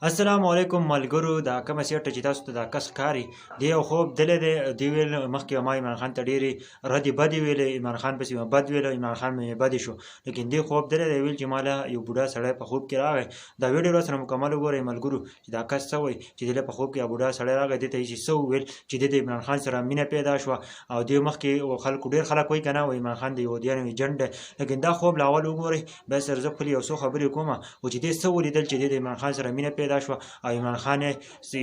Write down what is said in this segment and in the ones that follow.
السلام علیکم ملګرو دا کومه سیټه چې تاسو ته دا کس ښکاري دی یو خوب دلی دی دی ویل مخکې ما عمران خان ته ډېرې ردې بدې ویلې عمران خان پسې مې بد ویله عمران خان مې بدې شو لیکن دی خوب دلی دی ویل چې ما له یو بوډا سړی په خوب کې راغی دا ویډیو راسره مکمل وګورئ ملګرو چې دا کس څه وایي چې دی له په خوب کې یو بوډا سړی راغی دې ته یې چې څه وویل چې دی د عمران خان سره مینه پیدا شوه او دی مخکې خلکو ډېر خلک وایي که نه وایي عمران خان د یهودیانو ایجنټ دی لیکن دا خوب له اول وګورئ بیا سره زه خپلې یو څو خبرې کوم او چې دی څه ولیدل چې دی د عمران خان سره مینه پیدا شوه او عمران خان یې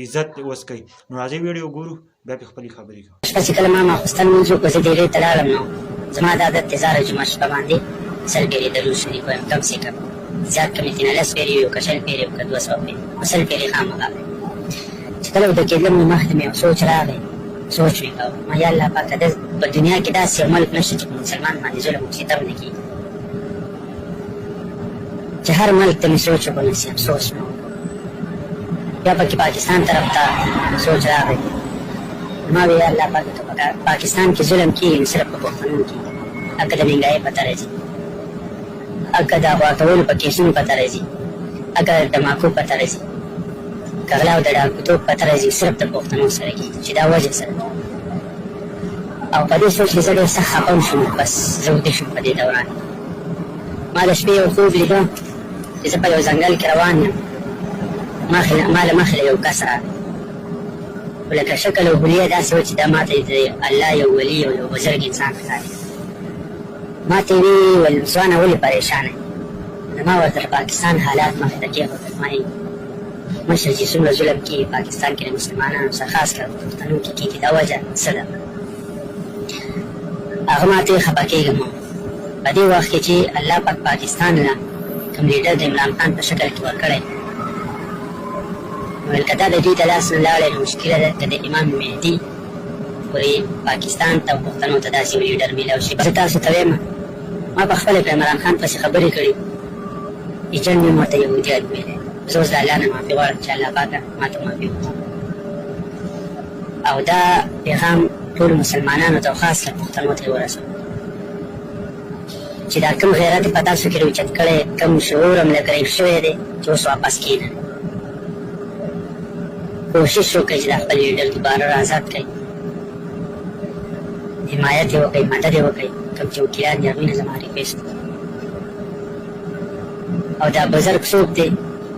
عزت اوس کوي نو راځئ ویډیو ګورو بیا پرې خپلې خبرې کوو. شپه چې کله ما ماخوستن لمونځ وکړو زه ډېرې ته لاړم نو زما د عادت دی زاره جمعه شپه باندې سل پېرې درود شریف وایم کم سے کم زیات کم یې نه 10 پېرې وي که شل پېرې وي که 200 پېرې خو سل پېرې خامخا چې کله ویده کېدلم نو مخکې مې یو سوچ راغی سوچ مې کوه ما یا الله پاکه په دنیا کې داسې یو ملک نشته چې په مسلمان باندې ظلم او ستم نه کېږي چې هر ملک ته مې سوچ وکړو نسي افسوس مې یا پکې پاکستان طرف ته سوچ راغی ما وی یا الله پاک ته پاکستان کې ظلم کېږي نو صرف په پښتنو کې اګه د مهنګایۍ پته راځي اګه د غواټولو په کیسونو پته راځي اګه د ډماکو پته راځي که غلا او د ډاکوتوب پته راځي صرف د پښتنو سره کېږي چې دا وجه سره او په دې سوچ کې زه ډېر سخت خفه شوم بس زه ویده شوم په دې دوران ما د شپې یو خوب لیده چې زه په یو ځنګل کې روان یم ما له مخې له یو کس راغی خو لکه شکل او حلیه داسې وه چې دا ما ته د الله یو ولي او یو بزرګ انسان ښکاري ما ته یې وویل ځوانه ولې پریشانه یې نو ما ورته د پاکستان حالات مخې ته کېښودل ما یې مشر چې څومره ظلم کېږي پاکستان کې د مسلمانانو سره خاص کر پښتنو کې کېږي دا وجه څه ده هغه ما ته یې خفه کېږم په دې وخت کې چې الله پاک پاکستان له کوم لیډر د عمران خان په شکل کې ورکړی ویل که دا د دوی د لاس نه لاړی نو مشکله ده که د امام مهدي پورې پاکستان ته او پښتنو ته داسې یو لیډر میلاو شي زه تاسو ته وایم ما پخپله په عمران خان پسې خبرې کړي ایجنټ مې ورته یهودیان ویلی زه اوس د الله نه معافي غواړم چې الله پاکه ما ته معافي وکړي او دا پیغام ټولو مسلمانانو ته او خاص کر پښتنو ته یې ورسوم چې دا کوم غیرت یې په تاسو کې راوچت کړی کوم شعور هم لږ ریښ شوی دی چې اوس واپس کېنه کوشش وکړئ چې دا خپل لیډر دوباره را آزاد کړئ حمایت یې وکړئ مدد یې وکړئ کوم چې وکیلان دي هغوی نه زما ریکویسټ او دا بزرګ څوک دی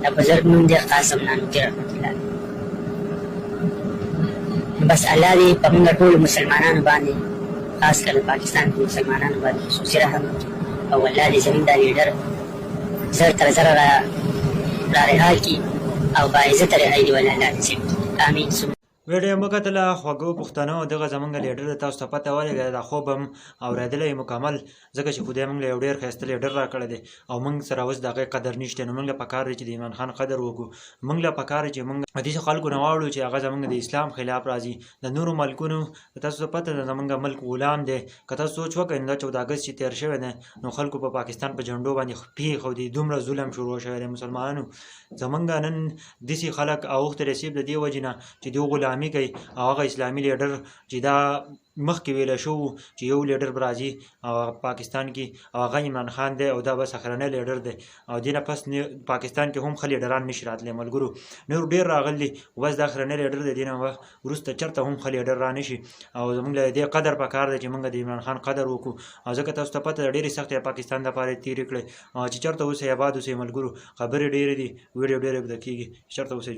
دا بزرګ نوم دی قاسم نانوتي رحمت الله بس الله دې په موږ ټولو مسلمانانو باندې خاص کر پاکستان کې مسلمانانو باندې خصوصي رحم وکړي او الله دې زموږ دا لیډر زر تر زره را رها کړي او باعزته رهایی دې ولې الله نصیب کړي امین ویډیو مو کتله خوږو پښتنو دغه زمونږ لیډر تاسو ته پته ولګېده دا خوب هم اورېدلی مکمل ځکه چې خدای موږ له یو ډېر ښایسته لیډر راکړی دی او موږ سره اوس د هغې قدر نشته نو موږ له پکار دی چې د عمران خان قدر وکړو موږ له پکار دی چې موږ داسې خلکو نه واوړو چې هغه زموږ د اسلام خلاف راځي د نورو ملکونو تاسو ته پته ده زموږ ملک غلام دی که تاسو سوچ وکړئ نو دا 14 اګست چې تېر شوی دی نو خلکو په پاکستان په جنډو باندې پښې ښودي دومره ظلم شروع شوی دی مسلمانانو زموږ نن داسې خلک اوښتې رسیب د دې وجې نه چې دوی غلامي کوي او هغه اسلامي لیډر چې دا مخکې ویله شو چې یو لیډر به راځي او پاکستان کې او هغه عمران خان دی او دا بس اخرنی لیډر دی او دې نه پس پاکستان کې هم ښه لیډران نشي راتلی ملګرو نور ډېر راغلي بس دا اخرنی لیډر دی دې نه وروسته چېرته هم ښه لیډر را نشي او زموږ له دې قدر پکار دی چې موږ د عمران خان قدر وکړو او ځکه تاسو ته پته ده ډېرې سختې پاکستان دپاره یې تېرې کړې چې چېرته اوسئ آباد اوسئ ملګرو خبرې ډېرې دي ویډیو ډېرې اوږده کېږي چېرته اوسئ